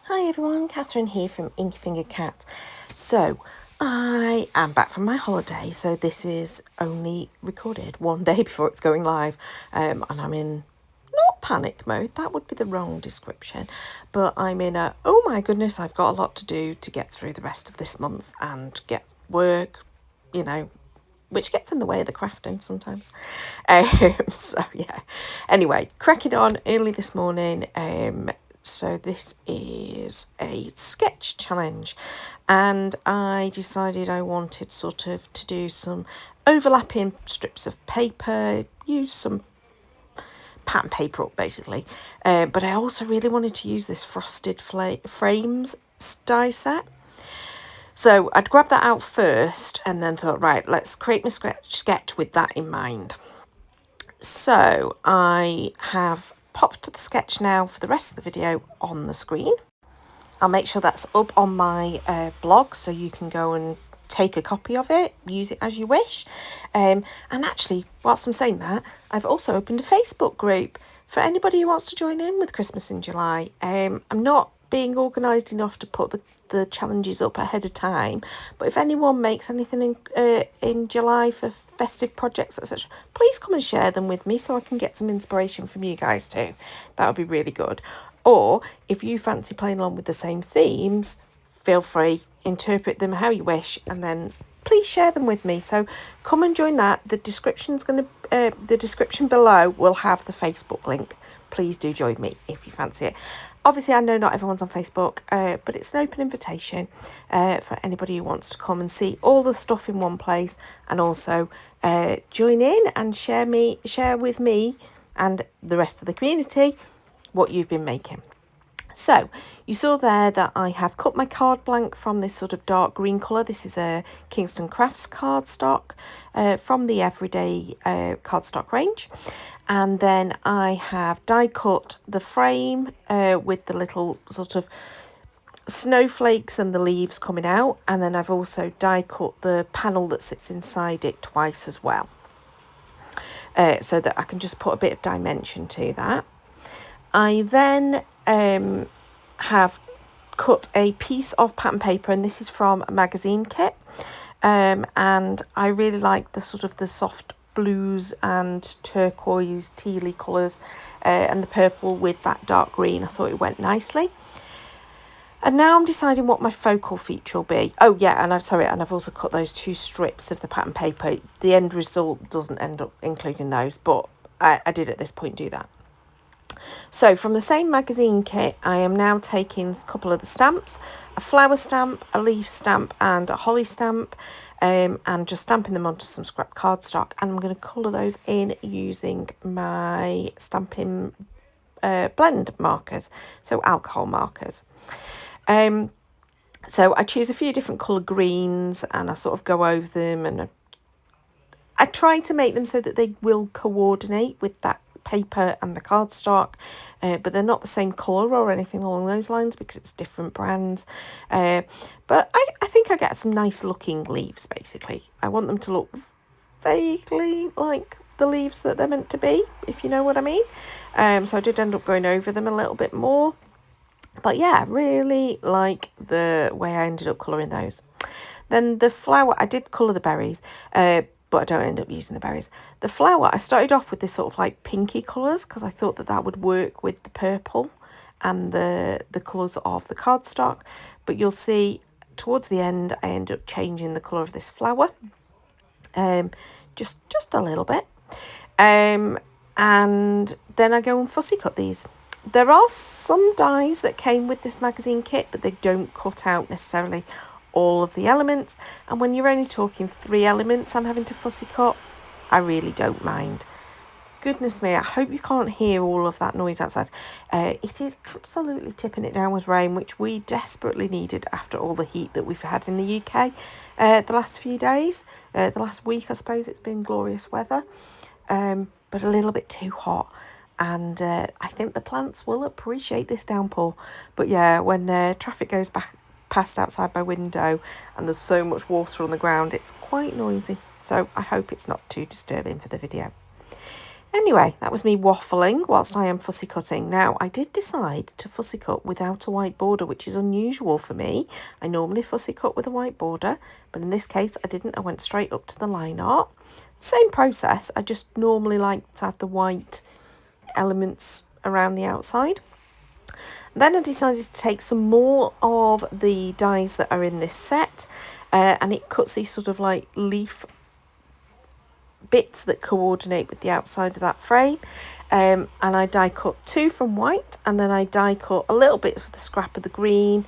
Hi everyone, Catherine here from Inky Fingered Cat. So, I am back from my holiday, so this is only recorded one day before it's going live, and I'm in not panic mode, that would be the wrong description, but I'm in a, oh my goodness, I've got a lot to do to get through the rest of this month and get work, which gets in the way of the crafting sometimes. So yeah. Anyway, cracking on early this morning. So this is a sketch challenge, and I decided I wanted sort of to do some overlapping strips of paper, use some pattern paper up basically. But I also really wanted to use this frosted frames die set. So I'd grab that out first and then thought, right, let's create my sketch with that in mind. So I have popped the sketch now for the rest of the video on the screen. I'll make sure that's up on my blog so you can go and take a copy of it, use it as you wish. And actually, whilst I'm saying that, I've also opened a Facebook group for anybody who wants to join in with Christmas in July. I'm not being organised enough to put the challenges up ahead of time, but if anyone makes anything in July for festive projects, etc., please come and share them with me so I can get some inspiration from you guys too. That would be really good. Or if you fancy playing along with the same themes, feel free, interpret them how you wish, and then please share them with me. So come and join that. The description below will have the Facebook link. Please do join me if you fancy it. Obviously, I know not everyone's on Facebook, but it's an open invitation for anybody who wants to come and see all the stuff in one place, and also join in and share with me and the rest of the community what you've been making. So you saw there that I have cut my card blank from this sort of dark green colour. This is a Kingston Crafts cardstock from the Everyday cardstock range. And then I have die cut the frame with the little sort of snowflakes and the leaves coming out. And then I've also die cut the panel that sits inside it twice as well. So that I can just put a bit of dimension to that. I then have cut a piece of pattern paper, and this is from a magazine kit, and I really like the sort of the soft blues and turquoise tealy colours and the purple with that dark green. I thought it went nicely. And now I'm deciding what my focal feature will be. Oh yeah, and I've also cut those 2 strips of the pattern paper. The end result doesn't end up including those, but I did at this point do that. So from the same magazine kit, I am now taking a couple of the stamps, a flower stamp, a leaf stamp and a holly stamp, and just stamping them onto some scrap cardstock, and I'm going to colour those in using my stamping blend markers, so alcohol markers. So I choose a few different colour greens and I sort of go over them, and I try to make them so that they will coordinate with that paper and the cardstock, but they're not the same colour or anything along those lines because it's different brands. But I think I get some nice looking leaves basically. I want them to look vaguely like the leaves that they're meant to be, if you know what I mean. So I did end up going over them a little bit more. But yeah, really like the way I ended up colouring those. Then the flower, I did colour the berries, but I don't end up using the berries. The flower, I started off with this sort of like pinky colours because I thought that would work with the purple and the colours of the cardstock. But you'll see towards the end, I end up changing the colour of this flower, just a little bit. And then I go and fussy cut these. There are some dies that came with this magazine kit, but they don't cut out necessarily all of the elements, and when you're only talking 3 elements I'm having to fussy cut, I really don't mind. Goodness me, I hope you can't hear all of that noise outside. It is absolutely tipping it down with rain, which we desperately needed after all the heat that we've had in the UK the last few days. The last week I suppose it's been glorious weather, but a little bit too hot. And I think the plants will appreciate this downpour. But yeah, when traffic goes past outside my window and there's so much water on the ground, it's quite noisy. So I hope it's not too disturbing for the video. Anyway, that was me waffling whilst I am fussy cutting. Now, I did decide to fussy cut without a white border, which is unusual for me. I normally fussy cut with a white border, but in this case I didn't. I went straight up to the line art. Same process, I just normally like to have the white elements around the outside. Then I decided to take some more of the dies that are in this set, and it cuts these sort of like leaf bits that coordinate with the outside of that frame. And I die cut 2 from white, and then I die cut a little bit of the scrap of the green,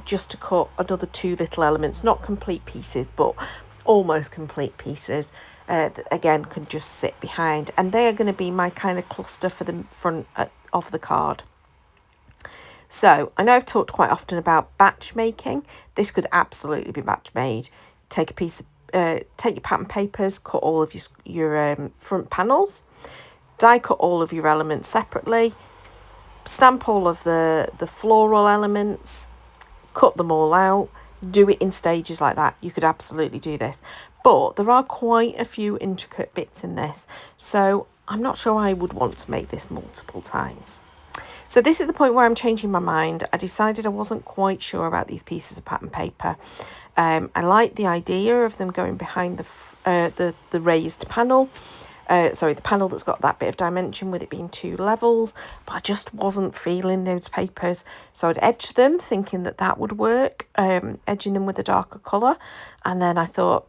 just to cut another 2 little elements, not complete pieces, but almost complete pieces, that again can just sit behind, and they are going to be my kind of cluster for the front of the card. So I know I've talked quite often about batch making. This could absolutely be batch made. Take a piece of take your pattern papers, cut all of your front panels, die cut all of your elements separately, stamp all of the floral elements, cut them all out, do it in stages like that. You could absolutely do this, but there are quite a few intricate bits in this, so I'm not sure I would want to make this multiple times. So this is the point where I'm changing my mind. I decided I wasn't quite sure about these pieces of pattern paper. I like the idea of them going behind the raised panel. The panel that's got that bit of dimension with it being 2 levels, but I just wasn't feeling those papers. So I'd edge them thinking that that would work, edging them with a darker colour. And then I thought,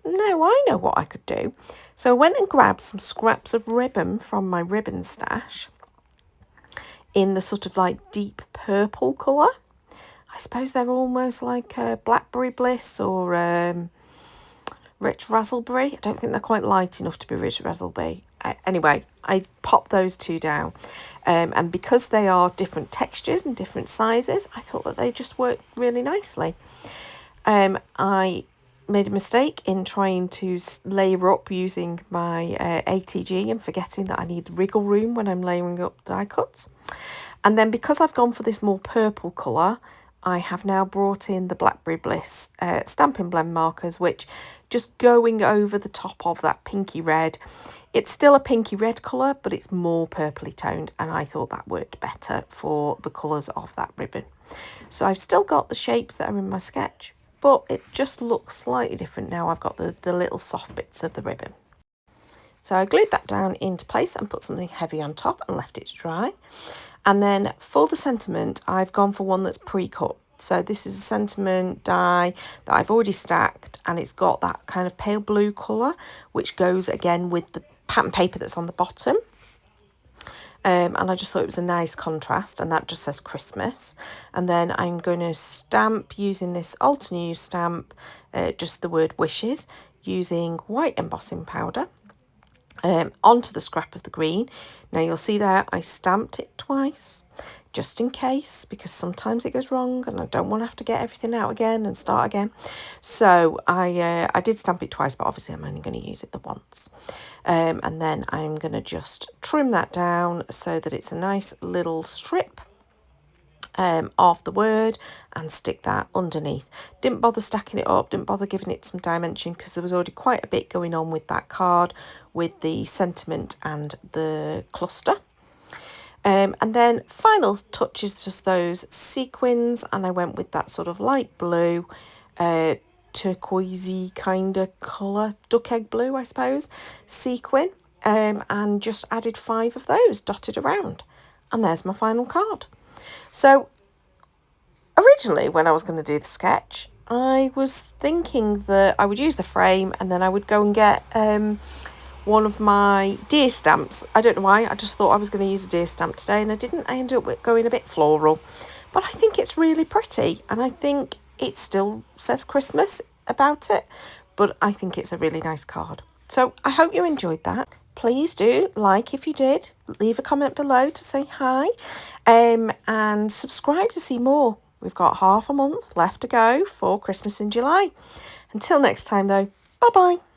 no, I know what I could do. So I went and grabbed some scraps of ribbon from my ribbon stash in the sort of like deep purple colour. I suppose they're almost like Blackberry Bliss or Rich Razzleberry. I don't think they're quite light enough to be Rich Razzleberry. Anyway, I popped those 2 down. And because they are different textures and different sizes, I thought that they just worked really nicely. I made a mistake in trying to layer up using my ATG and forgetting that I need wriggle room when I'm layering up die cuts. And then because I've gone for this more purple colour, I have now brought in the Blackberry Bliss Stampin' Blend markers, which just going over the top of that pinky red. It's still a pinky red colour, but it's more purpley toned, and I thought that worked better for the colours of that ribbon. So I've still got the shapes that are in my sketch, but it just looks slightly different now. I've got the little soft bits of the ribbon. So I glued that down into place and put something heavy on top and left it to dry. And then for the sentiment, I've gone for one that's pre-cut. So this is a sentiment die that I've already stacked, and it's got that kind of pale blue colour, which goes again with the pattern paper that's on the bottom. And I just thought it was a nice contrast, and that just says Christmas. And then I'm going to stamp using this Alter News stamp, just the word wishes, using white embossing powder. Onto the scrap of the green. Now you'll see there I stamped it twice, just in case, because sometimes it goes wrong and I don't want to have to get everything out again and start again. So I did stamp it twice, but obviously I'm only going to use it the once. And then I'm going to just trim that down so that it's a nice little strip of the word, and stick that underneath. Didn't bother stacking it up, didn't bother giving it some dimension, because there was already quite a bit going on with that card with the sentiment and the cluster. And then final touch is just those sequins, and I went with that sort of light blue, turquoisey kind of colour, duck egg blue I suppose, sequin, and just added 5 of those dotted around, and there's my final card. So originally when I was going to do the sketch, I was thinking that I would use the frame and then I would go and get one of my deer stamps. I don't know why, I just thought I was going to use a deer stamp today, and I didn't. I ended up going a bit floral, but I think it's really pretty, and I think it still says Christmas about it, but I think it's a really nice card. So I hope you enjoyed that. Please do like if you did, leave a comment below to say hi, and subscribe to see more. We've got half a month left to go for Christmas in July. Until next time though, bye bye.